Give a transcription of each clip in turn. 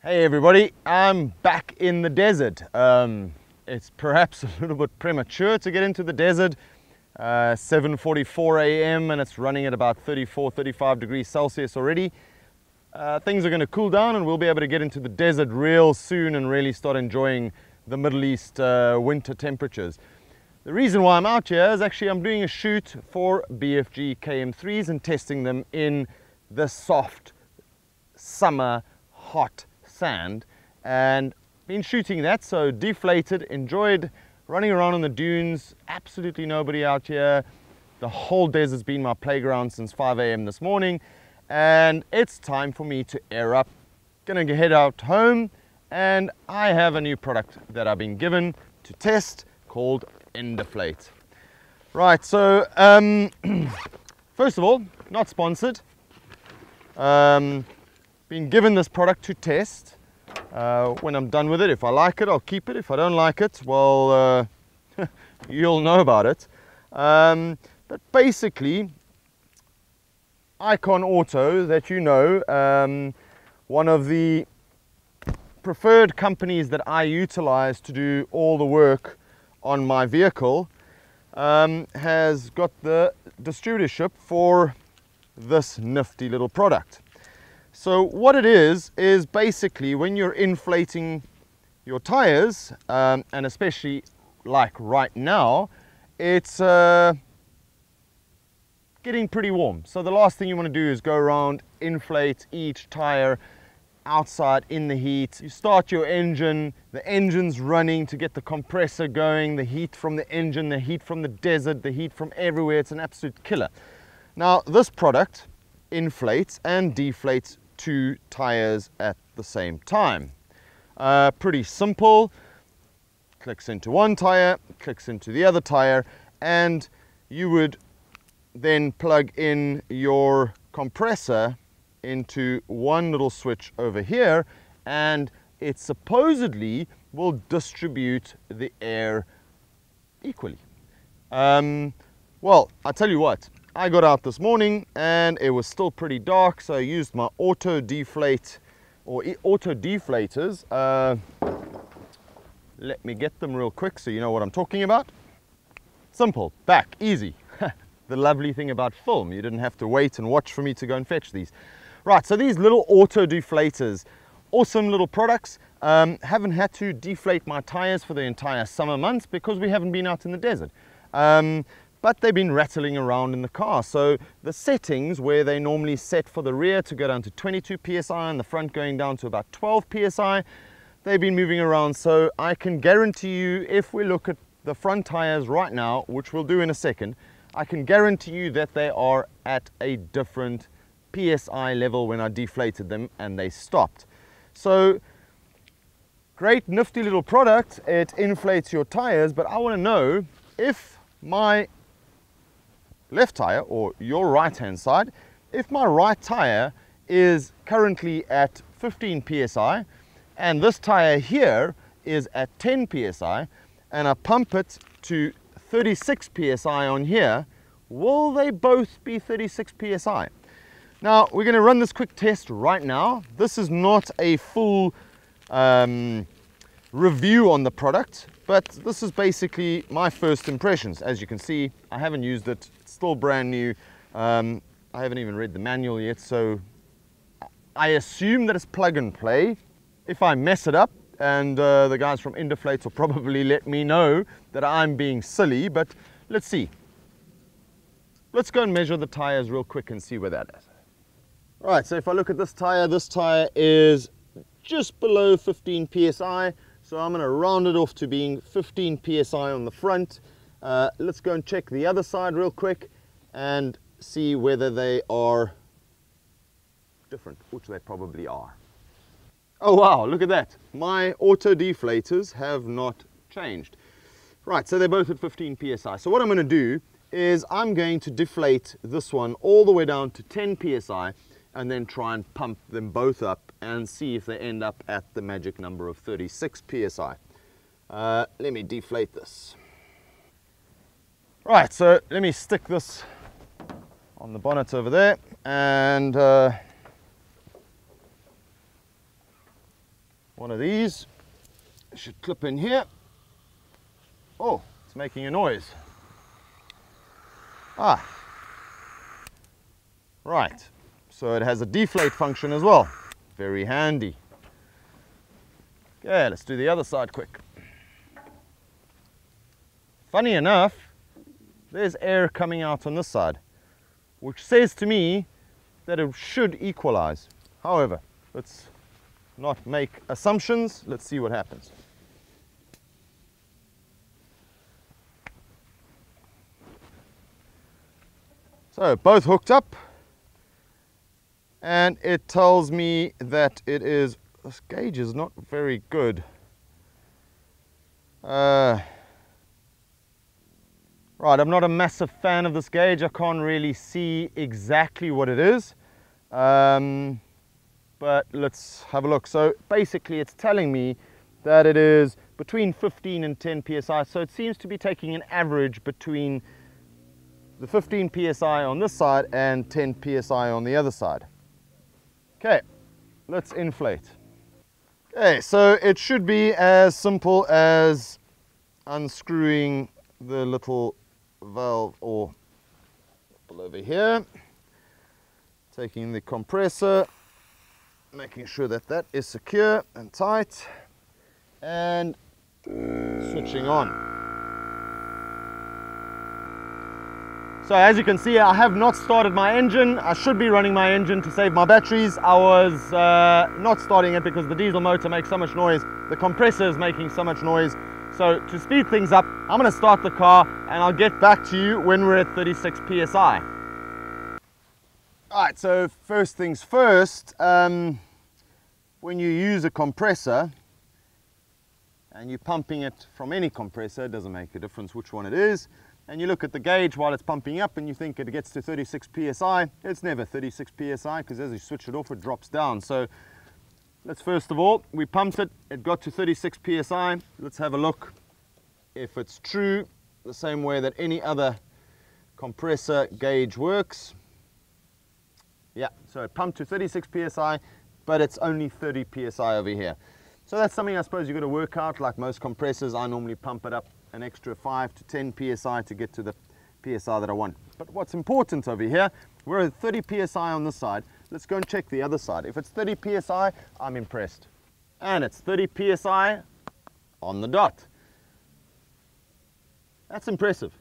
Hey everybody, I'm back in the desert. It's perhaps a little bit premature to get into the desert. 7:44 a.m. and it's running at about 34-35 degrees Celsius already. Things are going to cool down and we'll be able to get into the desert real soon and really start enjoying the Middle East winter temperatures. The reason why I'm out here is actually I'm doing a shoot for BFG KM3s and testing them in the soft summer hot sand, and been shooting that, so deflated, enjoyed running around on the dunes. Absolutely nobody out here. The whole desert's been my playground since 5 a.m. this morning, and it's time for me to air up. Gonna head out home, and I have a new product that I've been given to test called Indeflate. Right, so first of all, not sponsored. Been given this product to test. When I'm done with it, if I like it, I'll keep it. If I don't like it, well, you'll know about it. But basically, Icon Auto, that you know, one of the preferred companies that I utilize to do all the work on my vehicle, has got the distributorship for this nifty little product. So what it is basically when you're inflating your tires, and especially like right now, it's getting pretty warm. So the last thing you want to do is go around, inflate each tire outside in the heat. You start your engine, the engine's running to get the compressor going, the heat from the engine, the heat from the desert, the heat from everywhere. It's an absolute killer. Now this product inflates and deflates two tires at the same time. Pretty simple. Clicks into one tire, clicks into the other tire, and you would then plug in your compressor into one little switch over here, and it supposedly will distribute the air equally. Well, I tell you what, I got out this morning and it was still pretty dark, so I used my auto deflate or auto deflators. Let me get them real quick so you know what I'm talking about. Simple, back, easy. The lovely thing about film, you didn't have to wait and watch for me to go and fetch these. Right, so these little auto deflators, awesome little products. Haven't had to deflate my tires for the entire summer months because we haven't been out in the desert. But they've been rattling around in the car. So the settings where they normally set for the rear to go down to 22 psi and the front going down to about 12 psi, they've been moving around. So I can guarantee you, if we look at the front tires right now, which we'll do in a second, I can guarantee you that they are at a different psi level when I deflated them and they stopped. So great nifty little product. It inflates your tires, but I want to know if my left tire or your right hand side, if my right tire is currently at 15 psi and this tire here is at 10 psi and I pump it to 36 psi on here, will they both be 36 psi? Now we're going to run this quick test right now. This is not a full review on the product, but this is basically my first impressions. As you can see, I haven't used it, it's still brand new. I haven't even read the manual yet, so I assume that it's plug and play. If I mess it up, and the guys from Indeflate will probably let me know that I'm being silly, but let's see. Let's go and measure the tires real quick and see where that is. All right, so if I look at this tire is just below 15 psi. So I'm going to round it off to being 15 psi on the front. Let's go and check the other side real quick and see whether they are different, which they probably are. Oh wow, look at that. My auto deflators have not changed. Right, so they're both at 15 psi. So what I'm going to do is I'm going to deflate this one all the way down to 10 psi and then try and pump them both up and see if they end up at the magic number of 36 psi. Let me deflate this. Right, so let me stick this on the bonnet over there and one of these should clip in here. Oh, it's making a noise. Ah, right. So it has a deflate function as well. Very handy. Okay, let's do the other side quick. Funny enough, there's air coming out on this side, which says to me that it should equalize. However, let's not make assumptions. Let's see what happens. So both hooked up, and it tells me that it is, this gauge is not very good. Right, I'm not a massive fan of this gauge. I can't really see exactly what it is. But let's have a look. So basically it's telling me that it is between 15 and 10 psi. So it seems to be taking an average between the 15 psi on this side and 10 psi on the other side. Okay, let's inflate. Okay, so it should be as simple as unscrewing the little valve or over here, taking the compressor, making sure that that is secure and tight, and switching on. So as you can see, I have not started my engine. I should be running my engine to save my batteries. I was not starting it because the diesel motor makes so much noise. The compressor is making so much noise. So to speed things up, I'm going to start the car and I'll get back to you when we're at 36 psi. Alright, so first things first, when you use a compressor and you're pumping it from any compressor, it doesn't make a difference which one it is, and you look at the gauge while it's pumping up and you think it gets to 36 psi, it's never 36 psi because as you switch it off it drops down. So let's first of all, we pumped it, it got to 36 psi. Let's have a look if it's true, the same way that any other compressor gauge works. Yeah, so it pumped to 36 psi, but it's only 30 psi over here. So that's something I suppose you've got to work out. Like most compressors, I normally pump it up an extra 5 to 10 psi to get to the psi that I want. But what's important over here, we're at 30 psi on this side. Let's go and check the other side. If it's 30 psi, I'm impressed. And it's 30 psi on the dot. That's impressive.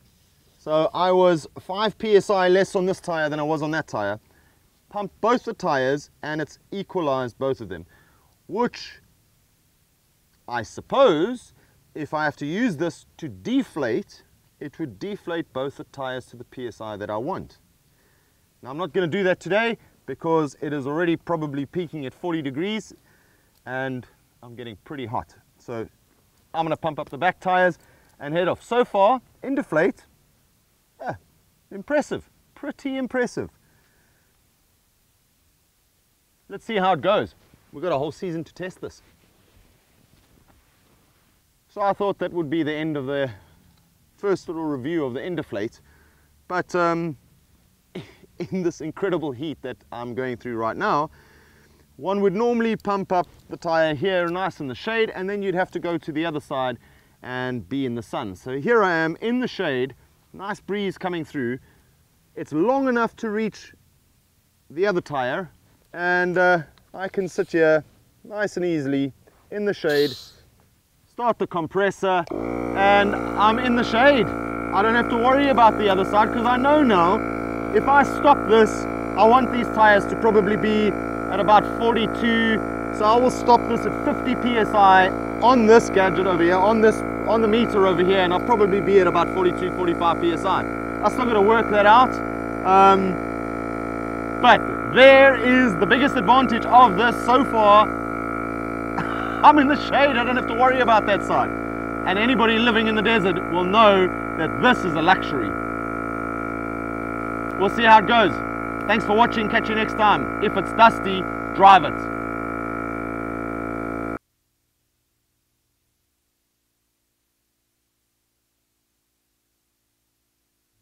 So I was 5 psi less on this tire than I was on that tire. Pumped both the tires and it's equalized both of them, which I suppose if I have to use this to deflate, it would deflate both the tires to the psi that I want. Now I'm not going to do that today because it is already probably peaking at 40 degrees and I'm getting pretty hot. So I'm going to pump up the back tires and head off. So far, Indeflate, yeah, impressive, pretty impressive. Let's see how it goes. We've got a whole season to test this. So I thought that would be the end of the first little review of the Indeflate. But in this incredible heat that I'm going through right now, one would normally pump up the tire here nice in the shade, and then you'd have to go to the other side and be in the sun. So here I am in the shade, nice breeze coming through. It's long enough to reach the other tire, and I can sit here nice and easily in the shade, start the compressor, and I'm in the shade. I don't have to worry about the other side because I know now if I stop this, I want these tires to probably be at about 42, so I will stop this at 50 psi on this gadget over here, on the meter over here, and I'll probably be at about 42, 45 psi. I still got to work that out, but there is the biggest advantage of this so far. I'm in the shade, I don't have to worry about that side. And anybody living in the desert will know that this is a luxury. We'll see how it goes. Thanks for watching, catch you next time. If it's dusty, drive it.